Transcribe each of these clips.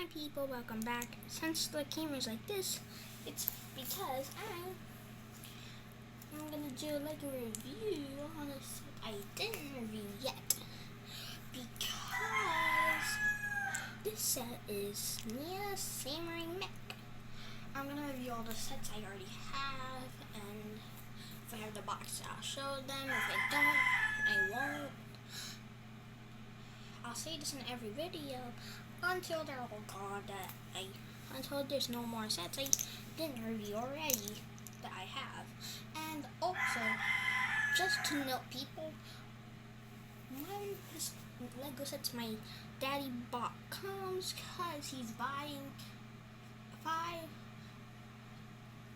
Hi people, welcome back. Since the camera's like this, it's because I'm gonna do like a review on a set I didn't review yet. Because this set is Nia Samurai Meck. I'm gonna review all the sets I already have, and if I have the box I'll show them. If I don't, I won't. I'll say this in every video until they're all gone, until there's no more sets I didn't review already that I have. And also, just to note people, when this Lego sets my daddy bought comes, cause he's buying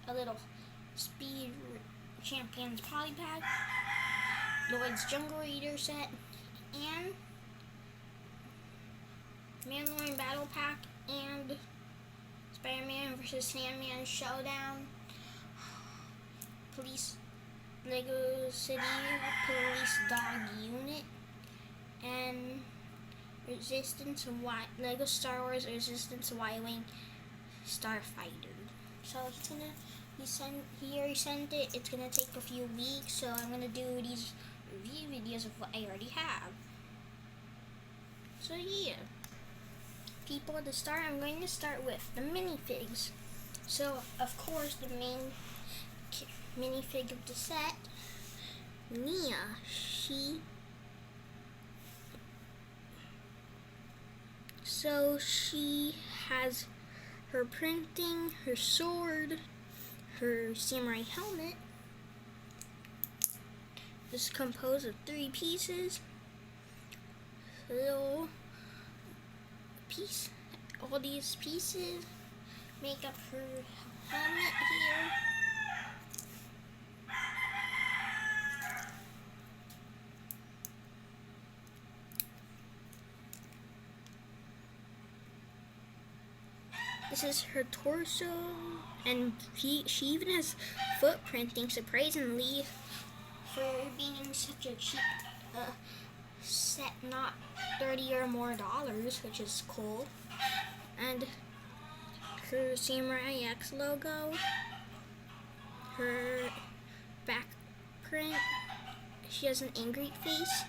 a little Speed Champions Poly Pack, Lloyd's Jungle Eater set, and Mandalorian Battle Pack, and Spider-Man vs. Sandman Showdown, Lego City Police Dog Unit, and Lego Star Wars Resistance Y-Wing Starfighter. So he already sent it. It's gonna take a few weeks, so I'm gonna do these review videos of what I already have. So yeah. People, to start, I'm going to start with the minifigs. So, of course, the main minifig of the set, Nia, she has her printing, her sword, her samurai helmet. This is composed of 3 pieces. All these pieces make up her helmet here. This is her torso, and she even has footprinting, surprisingly, for being in such a cheap set, not $30 or more, which is cool. And her Samurai X logo, her back print, she has an angry face,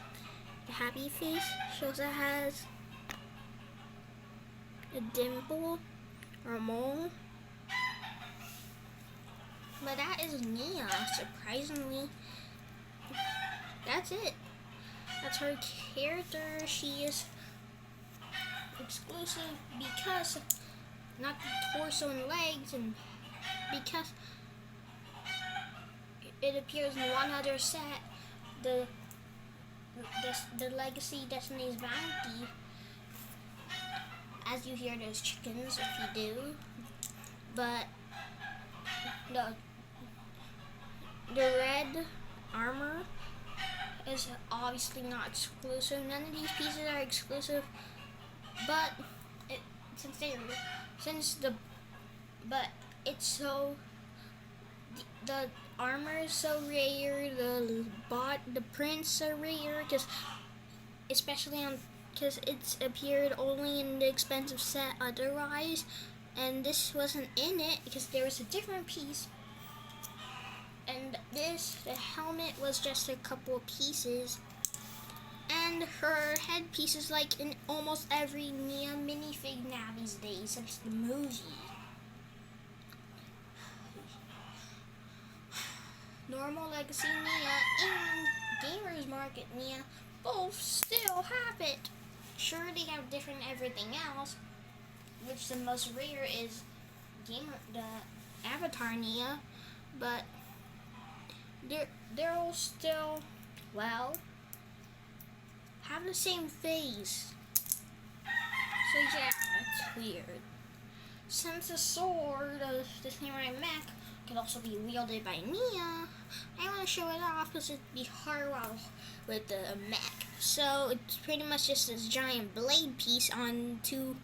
a happy face. She also has a dimple or a mole. But that is Nia, surprisingly. That's it. That's her character. She is exclusive because not the torso and legs, and because it appears in one other set, the Legacy Destiny's Bounty. As you hear, those chickens if you do, but the red armor is obviously not exclusive. None of these pieces are exclusive, but the armor is so rare. The prints are rare, because it's appeared only in the expensive set otherwise, and this wasn't in it because there was a different piece. And the helmet was just a couple of pieces. And her headpiece is like in almost every Nia minifig now these days since the movie. Normal Legacy Nia and Gamers Market Nia both still have it. Sure, they have different everything else, which the most rare is the Avatar Nia, but they're all still, well, have the same face. So yeah, it's weird. Since the sword of the Samurai Meck can also be wielded by Nia, I want to show it off because it'd be hard with the mech. So it's pretty much just this giant blade piece on 2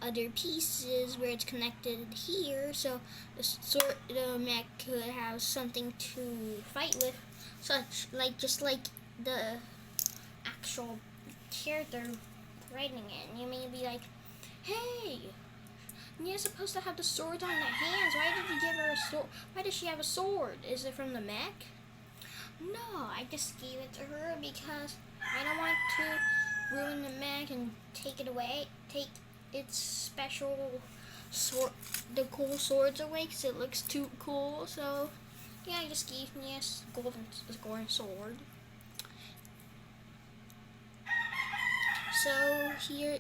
other pieces where it's connected here, so the mech could have something to fight with, just like the actual character writing it. And you may be like, hey, Nia's supposed to have the sword on the hands. Why did you give her a sword? Why does she have a sword? Is it from the meck? No, I just gave it to her because I don't want to ruin the meck and take it away. Take its special sword, the cool swords away because it looks too cool. So yeah, I just gave Nia a golden sword. So here,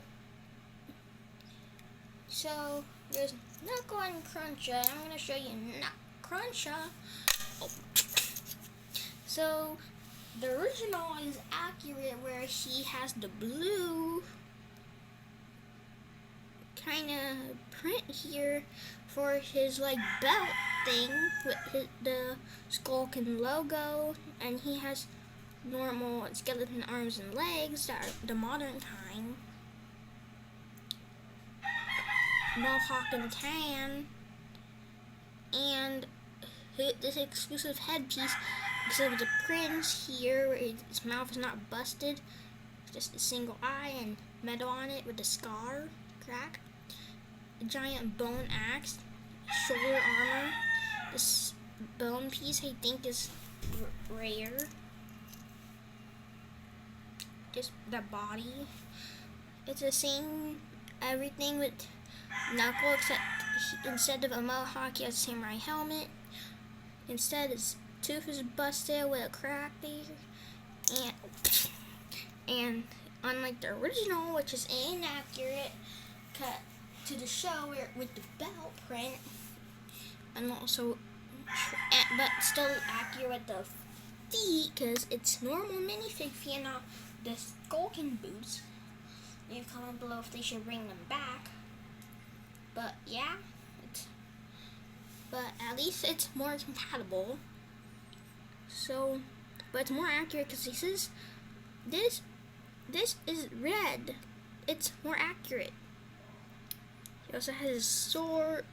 so there's Knuckle and Cruncha. I'm gonna show you Cruncha. Oh. So the original is accurate where he has the blue kind of print here for his like belt thing with the Skullkin logo, and he has normal skeleton arms and legs that are the modern kind. Mohawk and tan, and this exclusive headpiece because of the prints here where his mouth is not busted, just a single eye and metal on it with a scar crack. A giant bone axe, shoulder armor. This bone piece I think is rare. Just the body. It's the same everything with Knuckle, except instead of a mohawk, he has a samurai helmet. Instead, his tooth is busted with a crack there. And unlike the original, which is inaccurate, cut to the show with the belt print, and also, but still accurate with the feet, because it's normal minifig feet, not the Skullkin boots. Leave a comment below if they should bring them back. But yeah, but at least it's more compatible. So, but it's more accurate because he says this is red. It's more accurate. He also has a sword.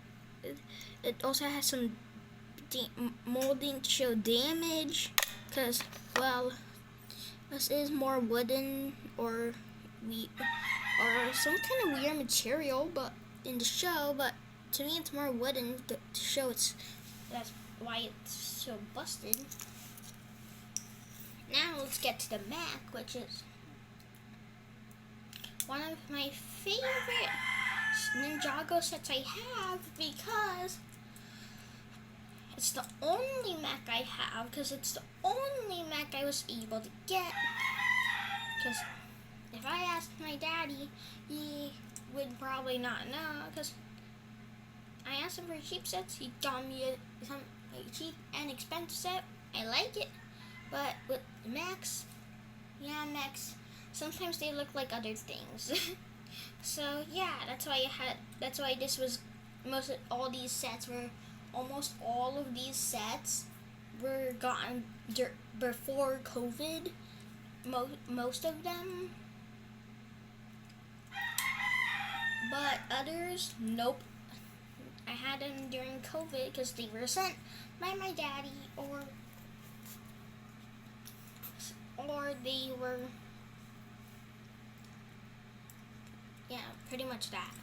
It also has some molding to show damage, because well, this is more wooden or some kind of weird material, but in the show, but to me it's more wooden to show that's why it's so busted. Now let's get to the meck, which is one of my favorite Ninjago sets I have, because it's the only meck I have, because it's the only meck I was able to get. Because if I asked my daddy, he would probably not know, because I asked him for cheap sets. He got me a cheap and expensive set. I like it, but with mechs, sometimes they look like other things. So yeah, that's why this was almost all of these sets were gotten before COVID. Most of them. But others, nope. I had them during COVID because they were sent by my daddy, or they were, yeah, pretty much that.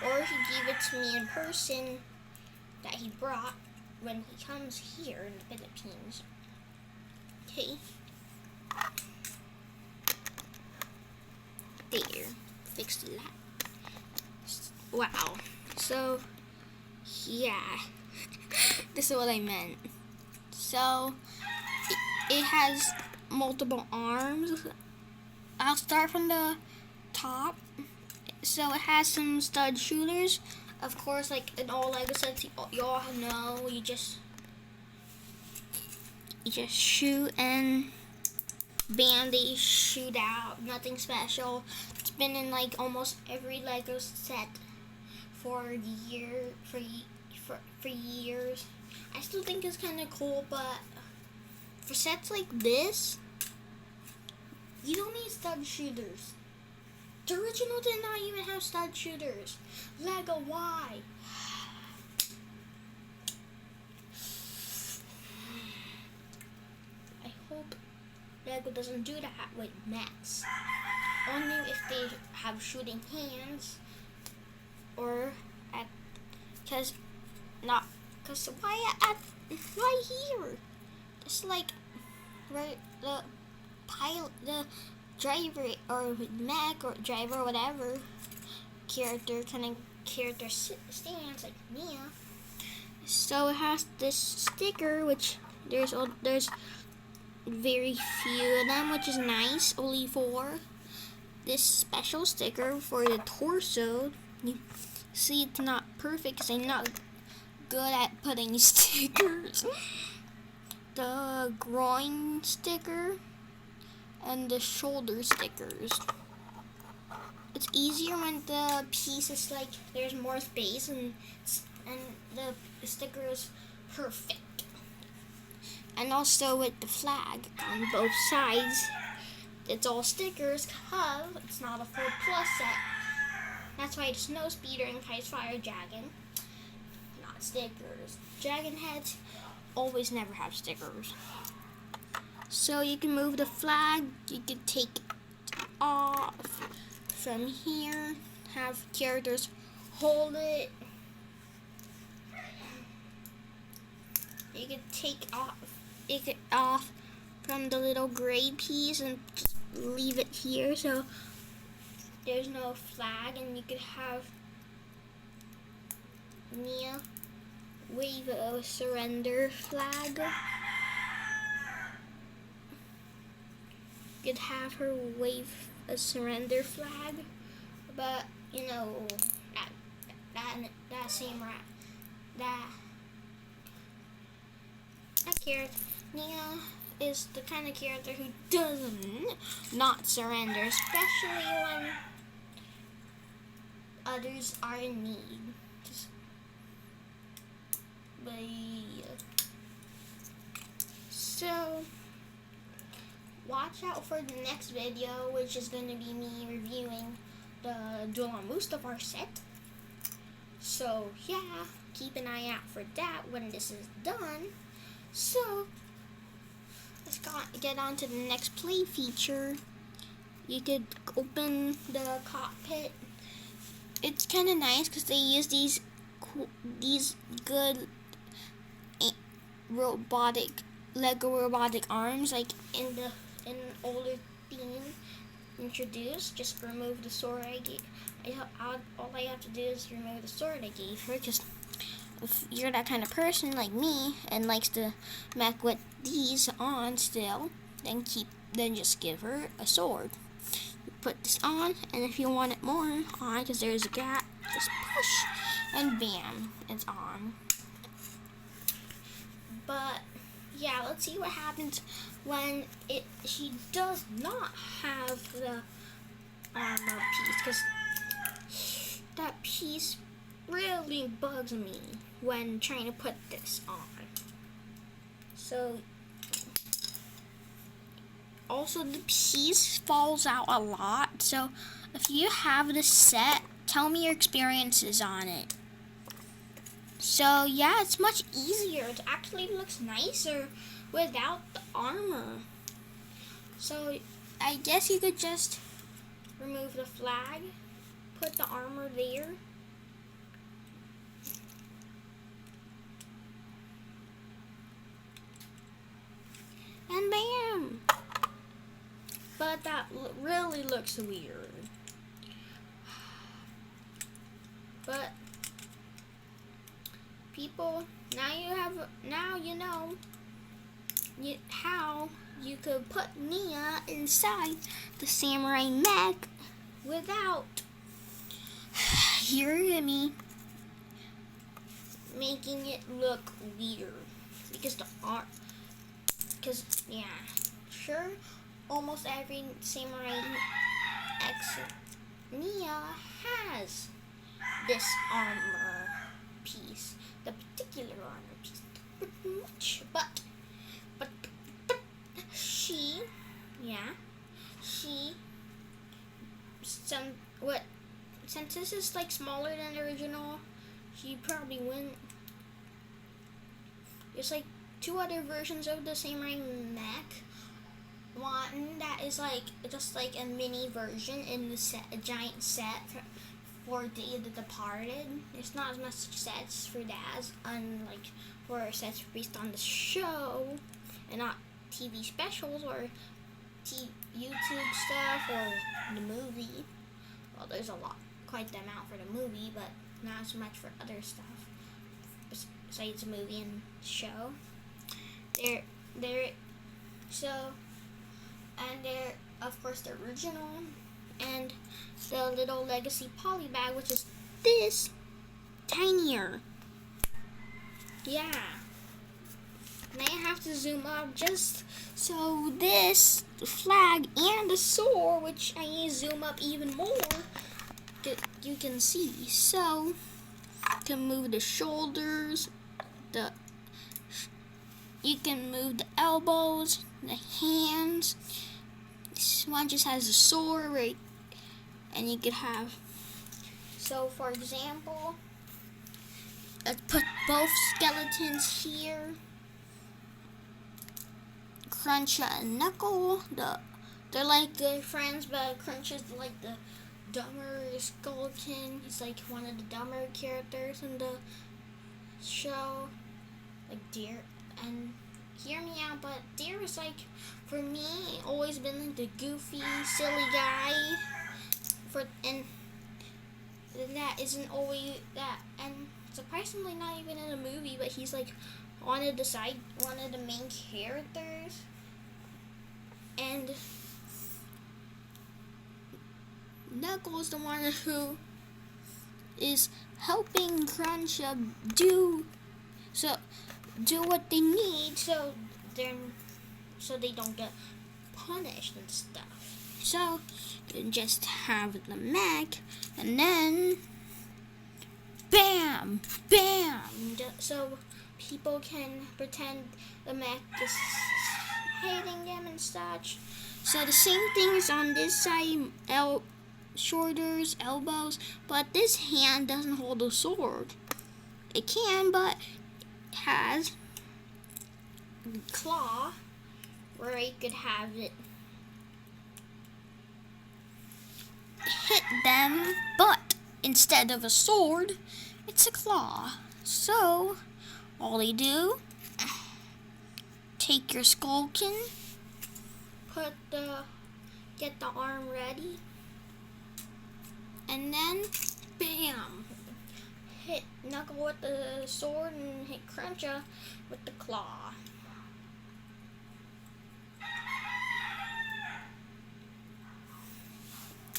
Or he gave it to me in person that he brought when he comes here in the Philippines. Okay. There. Fixed that. Wow. So, yeah. This is what I meant. So, it has multiple arms. I'll start from the top. So, it has some stud shooters. Of course, like in all Lego sets, you all know, you just shoot and bam, they shoot out. Nothing special. It's been in like almost every Lego set for years. I still think it's kind of cool, but for sets like this, you don't need stud shooters. The original did not even have stud shooters. Lego, why? I hope Lego doesn't do that with mechs. Only if they have shooting hands, or Cause why here? It's like right the pilot, the driver or meck or driver or whatever character stands like Mia. So it has this sticker, which there's very few of them, which is nice. Only 4. This special sticker for the torso. You see, it's not perfect because I'm not good at putting stickers. The groin sticker and the shoulder stickers. It's easier when the piece is like there's more space and the sticker is perfect. And also with the flag on both sides, it's all stickers because it's not a full plus set. That's why it's Snow Speeder and Kite's Fire Dragon, not stickers. Dragon heads always never have stickers. So you can move the flag, you can take it off from here, have characters hold it. You can take it off from the little gray piece and just leave it here so there's no flag, and you could have Mia wave a surrender flag. You could have her wave a surrender flag, but you know that character, Mia, is the kind of character who does not surrender, especially when others are in need. But yeah. So watch out for the next video, which is going to be me reviewing the Duel on Mustafar set. So yeah, keep an eye out for that when this is done. So let's get on to the next play feature. You could open the cockpit. It's kind of nice because they use these good Lego robotic arms, like in an older theme introduced. Just remove the sword I gave. All I have to do is remove the sword I gave her. Just if you're that kind of person like me and likes to mech with these on still, then just give her a sword. You put this on, and if you want it more on, because there's a gap, just push, and bam, it's on. But yeah, let's see what happens when she does not have the armor piece, because that piece really bugs me when trying to put this on. So also the piece falls out a lot, so if you have this set, tell me your experiences on it. So yeah, it's much easier. It actually looks nicer without the armor. So I guess you could just remove the flag, put the armor there. And bam! But that really looks weird. But people, now you know how you could put Mia inside the samurai meck without hearing me making it look weird. Because yeah, sure, almost every samurai X Mia has this armor piece, the particular armor piece, but she since this is like smaller than the original, she probably wouldn't. There's like 2 other versions of the samurai meck. One that is like just like a mini version in the set, a giant set or Day of the Departed. There's not as much sets for that as unlike for sets based on the show and not TV specials or YouTube stuff or the movie. Well, there's quite the amount for the movie, but not as much for other stuff besides the movie and show. They're of course the original and the little legacy poly bag, which is this tinier. Yeah. Now I have to zoom up just so this flag and the sword, which I need to zoom up even more, you can see. So you can move the shoulders, you can move the elbows, the hands. This one just has a sword, right? And you could have. So, for example, let's put both skeletons here. Crunch and Knuckle. They're like good friends, but Crunch is like the dumber skeleton. He's like one of the dumber characters in the show. Like Deer. And hear me out, but Deer is like, for me, always been like the goofy, silly guy. And that isn't always that. And surprisingly, not even in a movie, but he's like one of the main characters. And Knuckles, the one who is helping Crunch do what they need, so they don't get punished and stuff. So you just have the meck, and then bam, bam. So people can pretend the meck is hating them and such. So the same thing is on this side, shoulders, elbows, but this hand doesn't hold a sword. It can, but it has a claw where I could have it hit them, but instead of a sword, it's a claw. So all they do, take your skullkin, get the arm ready, and then bam, hit Knuckle with the sword and hit Cruncha with the claw.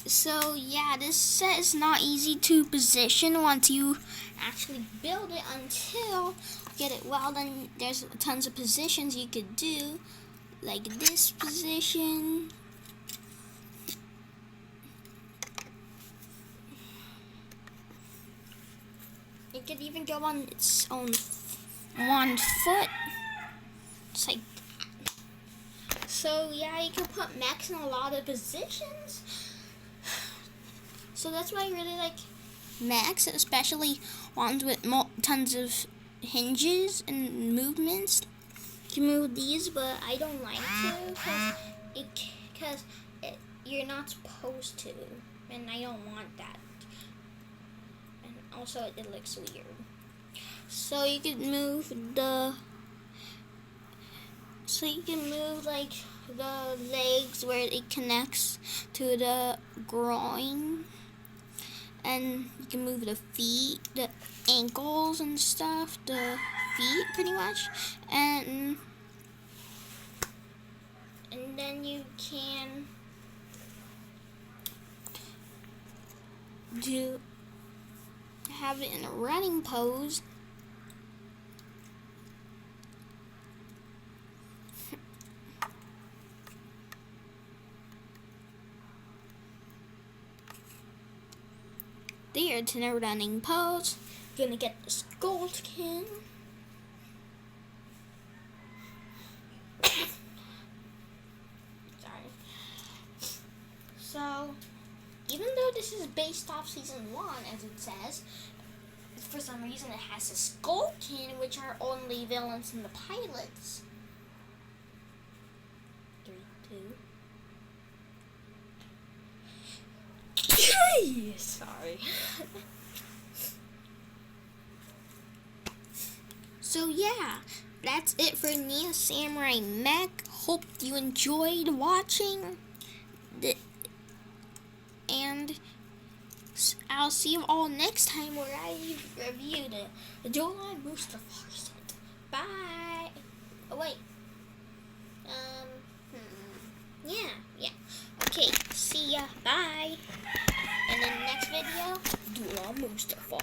So yeah, this set is not easy to position once you actually build it. Until you get it well, then there's tons of positions you could do, like this position. It could even go on its own one foot. It's like that. So yeah, you can put mechs in a lot of positions. So that's why I really like mechs, especially ones with tons of hinges and movements. You can move these, but I don't like to because you're not supposed to, and I don't want that. And also, it looks weird. So you can move like the legs where it connects to the groin. And you can move the feet, the ankles and stuff, the feet pretty much. And then you can have it in a running pose. There, it's in a running pose. Gonna get the skullkin. Sorry. So, even though this is based off season 1, as it says, for some reason it has a skullkin, which are only villains in the pilots. 3, 2. Sorry. So yeah, that's it for Nia Samurai Meck. Hope you enjoyed watching. And I'll see you all next time where I review the Joline Booster Force. Bye. Oh wait. Yeah. Okay. See ya. Bye. And in the next video, Joline Booster Force.